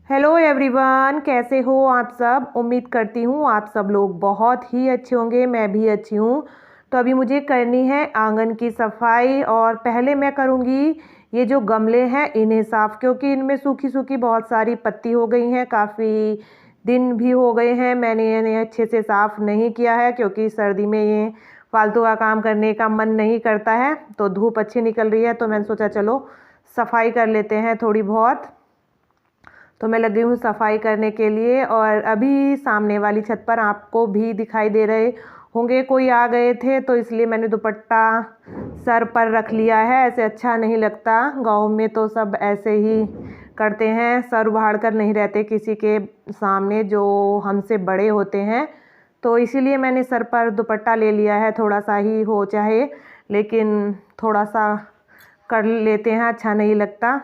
Hello everyone, कैसे हो आप सब। उम्मीद करती हूँ आप सब लोग बहुत ही अच्छे होंगे। मैं भी अच्छी हूँ। तो अभी मुझे करनी है आंगन की सफाई, और पहले मैं करूँगी ये जो गमले हैं इन्हें साफ़, क्योंकि इनमें सूखी सूखी बहुत सारी पत्ती हो गई हैं। काफ़ी दिन भी हो गए हैं मैंने इन्हें अच्छे से साफ़ नहीं किया है, क्योंकि सर्दी में ये फालतू का काम करने का मन नहीं करता है। तो धूप अच्छी निकल रही है तो मैंने सोचा चलो सफाई कर लेते हैं थोड़ी बहुत। तो मैं लगी हूँ सफाई करने के लिए, और अभी सामने वाली छत पर आपको भी दिखाई दे रहे होंगे कोई आ गए थे, तो इसलिए मैंने दुपट्टा सर पर रख लिया है। ऐसे अच्छा नहीं लगता, गांव में तो सब ऐसे ही करते हैं, सर उभाड़ कर नहीं रहते किसी के सामने जो हमसे बड़े होते हैं। तो इसीलिए मैंने सर पर दुपट्टा ले लिया है, थोड़ा सा ही हो चाहे, लेकिन थोड़ा सा कर लेते हैं, अच्छा नहीं लगता।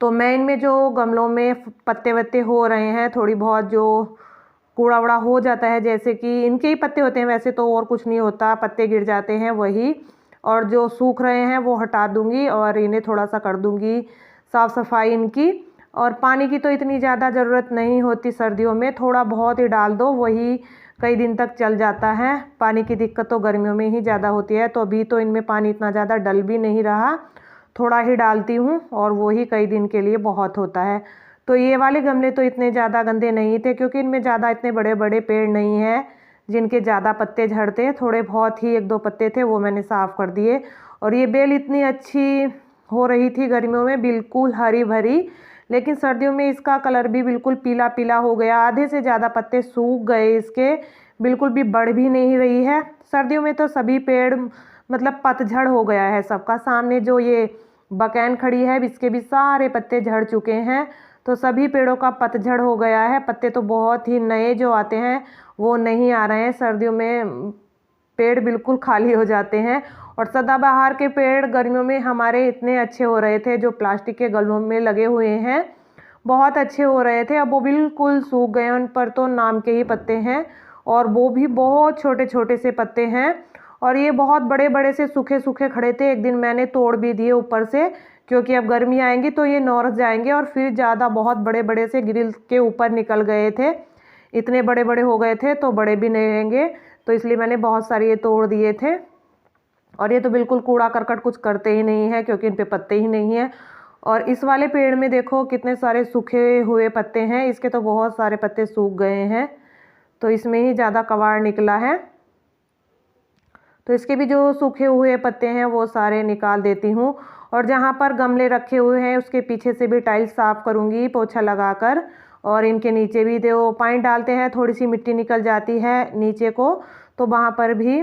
तो मैं इनमें जो गमलों में पत्ते वत्ते हो रहे हैं, थोड़ी बहुत जो कूड़ा वूड़ा हो जाता है, जैसे कि इनके ही पत्ते होते हैं, वैसे तो और कुछ नहीं होता, पत्ते गिर जाते हैं वही, और जो सूख रहे हैं वो हटा दूंगी और इन्हें थोड़ा सा कर दूंगी साफ़ सफाई इनकी। और पानी की तो इतनी ज़्यादा ज़रूरत नहीं होती सर्दियों में, थोड़ा बहुत ही डाल दो वही कई दिन तक चल जाता है। पानी की दिक्कत तो गर्मियों में ही ज़्यादा होती है। तो अभी तो इनमें पानी इतना ज़्यादा डल भी नहीं रहा, थोड़ा ही डालती हूँ और वो ही कई दिन के लिए बहुत होता है। तो ये वाले गमले तो इतने ज़्यादा गंदे नहीं थे, क्योंकि इनमें ज़्यादा इतने बड़े बड़े पेड़ नहीं हैं जिनके ज़्यादा पत्ते झड़ते हैं। थोड़े बहुत ही एक दो पत्ते थे, वो मैंने साफ़ कर दिए। और ये बेल इतनी अच्छी हो रही थी गर्मियों में, बिल्कुल हरी भरी, लेकिन सर्दियों में इसका कलर भी बिल्कुल पीला पीला हो गया। आधे से ज़्यादा पत्ते सूख गए इसके, बिल्कुल भी बढ़ भी नहीं रही है। सर्दियों में तो सभी पेड़ मतलब पतझड़ हो गया है सबका। सामने जो ये बकैन खड़ी है, इसके भी सारे पत्ते झड़ चुके हैं, तो सभी पेड़ों का पतझड़ हो गया है। पत्ते तो बहुत ही नए जो आते हैं वो नहीं आ रहे हैं। सर्दियों में पेड़ बिल्कुल खाली हो जाते हैं। और सदाबहार के पेड़ गर्मियों में हमारे इतने अच्छे हो रहे थे, जो प्लास्टिक के गमलों में लगे हुए हैं बहुत अच्छे हो रहे थे, अब वो बिल्कुल सूख गए। उन पर तो नाम के ही पत्ते हैं, और वो भी बहुत छोटे छोटे से पत्ते हैं। और ये बहुत बड़े बड़े से सूखे सूखे खड़े थे, एक दिन मैंने तोड़ भी दिए ऊपर से, क्योंकि अब गर्मी आएंगी तो ये नौरस जाएंगे, और फिर ज़्यादा बहुत बड़े बड़े से ग्रिल के ऊपर निकल गए थे। इतने बड़े बड़े हो गए थे तो बड़े भी नहीं रहेंगे, तो इसलिए मैंने बहुत सारे ये तोड़ दिए थे। और ये तो बिल्कुल कूड़ा करकट कुछ करते ही नहीं है, क्योंकि इन पे पत्ते ही नहीं है। और इस वाले पेड़ में देखो कितने सारे सूखे हुए पत्ते हैं, इसके तो बहुत सारे पत्ते सूख गए हैं, तो इसमें ही ज़्यादा कबाड़ निकला है। तो इसके भी जो सूखे हुए पत्ते हैं वो सारे निकाल देती हूँ। और जहाँ पर गमले रखे हुए हैं उसके पीछे से भी टाइल्स साफ़ करूँगी पोछा लगाकर। और इनके नीचे भी जो पानी डालते हैं थोड़ी सी मिट्टी निकल जाती है नीचे को, तो वहाँ पर भी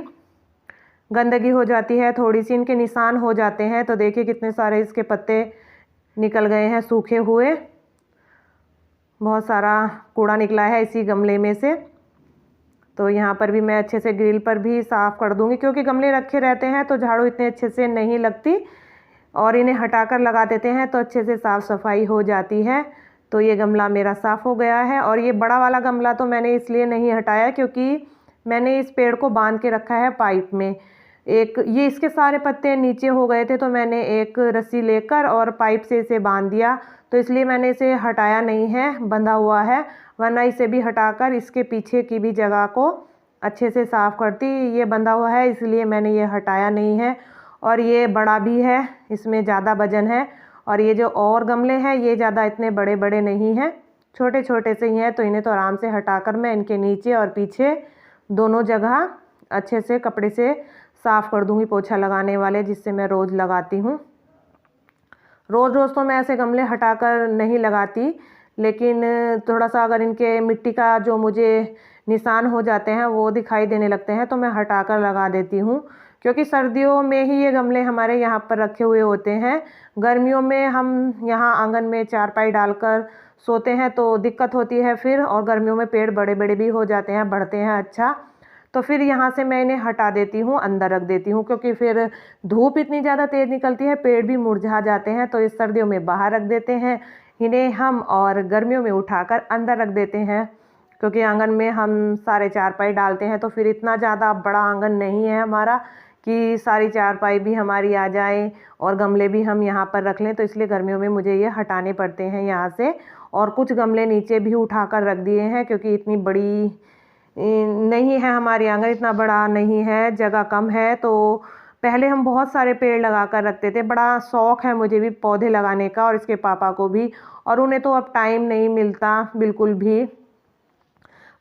गंदगी हो जाती है, थोड़ी सी इनके निशान हो जाते हैं। तो देखिए कितने सारे इसके पत्ते निकल गए हैं सूखे हुए, बहुत सारा कूड़ा निकला है इसी गमले में से। तो यहाँ पर भी मैं अच्छे से ग्रिल पर भी साफ़ कर दूंगी, क्योंकि गमले रखे रहते हैं तो झाड़ू इतने अच्छे से नहीं लगती, और इन्हें हटाकर लगा देते हैं तो अच्छे से साफ़ सफाई हो जाती है। तो ये गमला मेरा साफ़ हो गया है। और ये बड़ा वाला गमला तो मैंने इसलिए नहीं हटाया, क्योंकि मैंने इस पेड़ को बांध के रखा है पाइप में। एक ये इसके सारे पत्ते नीचे हो गए थे, तो मैंने एक रस्सी लेकर और पाइप से इसे बांध दिया, तो इसलिए मैंने इसे हटाया नहीं है, बंधा हुआ है। वरना इसे भी हटाकर इसके पीछे की भी जगह को अच्छे से साफ़ करती। ये बंधा हुआ है इसलिए मैंने ये हटाया नहीं है। और ये बड़ा भी है, इसमें ज़्यादा वजन है। और ये जो और गमले हैं ये ज़्यादा इतने बड़े बड़े नहीं हैं, छोटे छोटे से ही हैं, तो इन्हें तो आराम से हटाकर मैं इनके नीचे और पीछे दोनों जगह अच्छे से कपड़े से साफ़ कर दूंगी, पोछा लगाने वाले जिससे मैं रोज़ लगाती हूँ। रोज़ रोज़ तो मैं ऐसे गमले हटाकर नहीं लगाती, लेकिन थोड़ा सा अगर इनके मिट्टी का जो मुझे निशान हो जाते हैं वो दिखाई देने लगते हैं तो मैं हटाकर लगा देती हूँ, क्योंकि सर्दियों में ही ये गमले हमारे यहाँ पर रखे हुए होते हैं। गर्मियों में हम यहाँ आंगन में चारपाई डालकर सोते हैं तो दिक्कत होती है फिर, और गर्मियों में पेड़ बड़े बड़े भी हो जाते हैं, बढ़ते हैं अच्छा, तो फिर यहाँ से मैं इन्हें हटा देती हूँ, अंदर रख देती हूँ, क्योंकि फिर धूप इतनी ज़्यादा तेज़ निकलती है, पेड़ भी मुरझा जाते हैं। तो इस सर्दियों में बाहर रख देते हैं इन्हें हम, और गर्मियों में उठाकर अंदर रख देते हैं, क्योंकि आंगन में हम सारे चारपाई डालते हैं, तो फिर इतना ज़्यादा बड़ा आंगन नहीं है हमारा कि सारी चारपाई भी हमारी आ जाए और गमले भी हम यहाँ पर रख लें, तो इसलिए गर्मियों में मुझे ये हटाने पड़ते हैं यहाँ से। और कुछ गमले नीचे भी उठाकर रख दिए हैं क्योंकि इतनी बड़ी नहीं है हमारी आंगन, इतना बड़ा नहीं है, जगह कम है। तो पहले हम बहुत सारे पेड़ लगा कर रखते थे, बड़ा शौक़ है मुझे भी पौधे लगाने का और इसके पापा को भी, और उन्हें तो अब टाइम नहीं मिलता बिल्कुल भी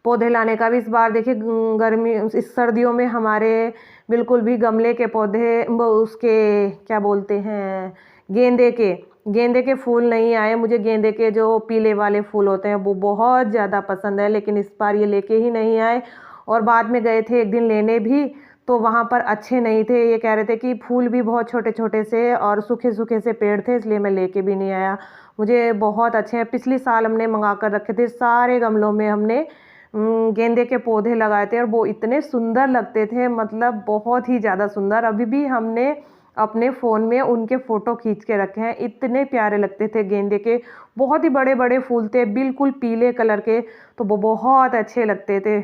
पौधे लाने का भी। इस बार देखिए गर्मी इस सर्दियों में हमारे बिल्कुल भी गमले के पौधे उसके क्या बोलते हैं गेंदे के फूल नहीं आए। मुझे गेंदे के जो पीले वाले फूल होते हैं वो बहुत ज़्यादा पसंद है, लेकिन इस बार ये लेके ही नहीं आए। और बाद में गए थे एक दिन लेने भी, तो वहाँ पर अच्छे नहीं थे। ये कह रहे थे कि फूल भी बहुत छोटे छोटे से और सूखे सूखे से पेड़ थे, इसलिए मैं लेके भी नहीं आया। मुझे बहुत अच्छे हैं, पिछले साल हमने मंगा कर रखे थे, सारे गमलों में हमने गेंदे के पौधे लगाए थे और वो इतने सुंदर लगते थे, मतलब बहुत ही ज़्यादा सुंदर। अभी भी हमने अपने फ़ोन में उनके फ़ोटो खींच के रखे हैं, इतने प्यारे लगते थे गेंदे के। बहुत ही बड़े बड़े फूल थे, बिल्कुल पीले कलर के, तो वो बहुत अच्छे लगते थे।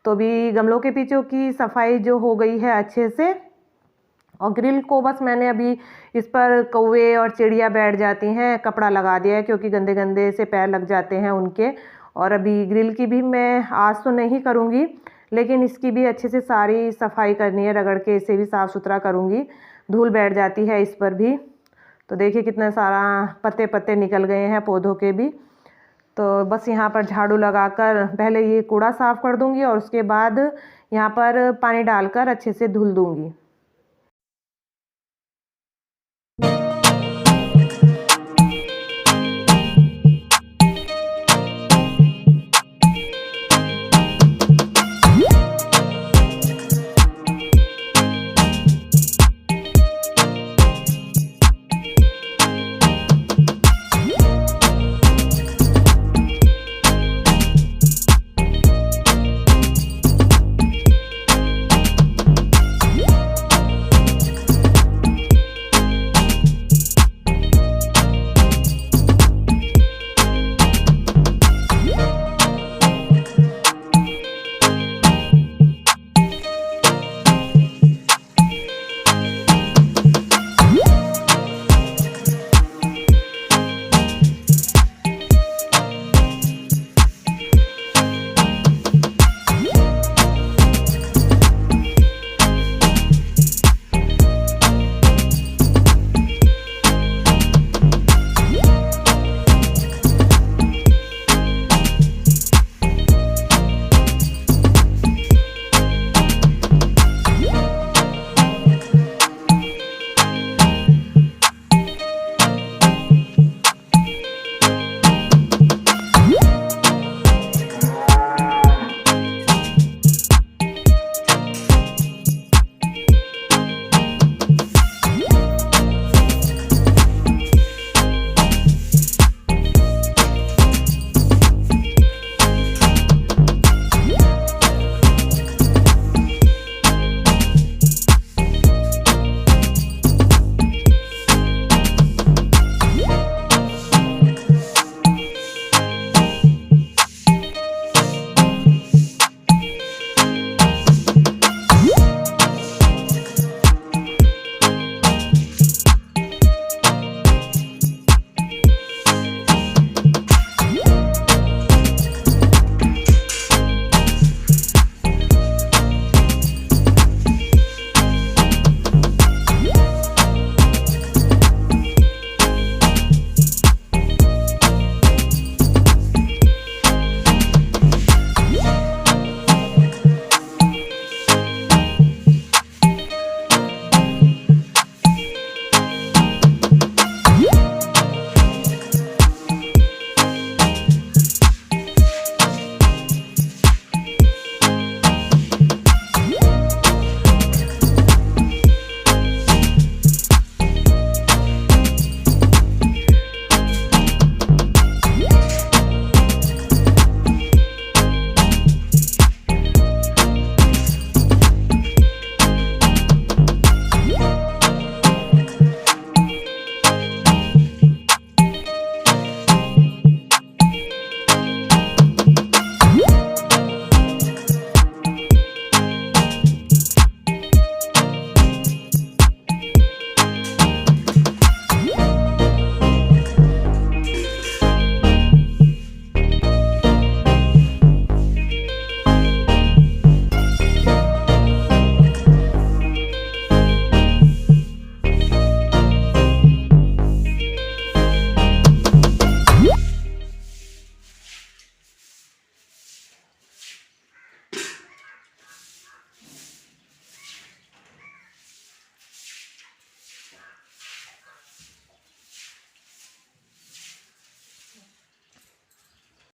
तो भी गमलों के पीछे की सफाई जो हो गई है अच्छे से, और ग्रिल को बस मैंने अभी इस पर कौवे और चिड़िया बैठ जाती हैं, कपड़ा लगा दिया है क्योंकि गंदे गंदे से पैर लग जाते हैं उनके। और अभी ग्रिल की भी मैं आज तो नहीं करूँगी, लेकिन इसकी भी अच्छे से सारी सफाई करनी है, रगड़ के इसे भी साफ़ सुथरा करूँगी। धूल बैठ जाती है इस पर भी। तो देखिए कितना सारा पत्ते पत्ते निकल गए हैं पौधों के भी। तो बस यहाँ पर झाड़ू लगाकर पहले ये कूड़ा साफ़ कर दूँगी और उसके बाद यहाँ पर पानी डालकर अच्छे से धुल दूँगी।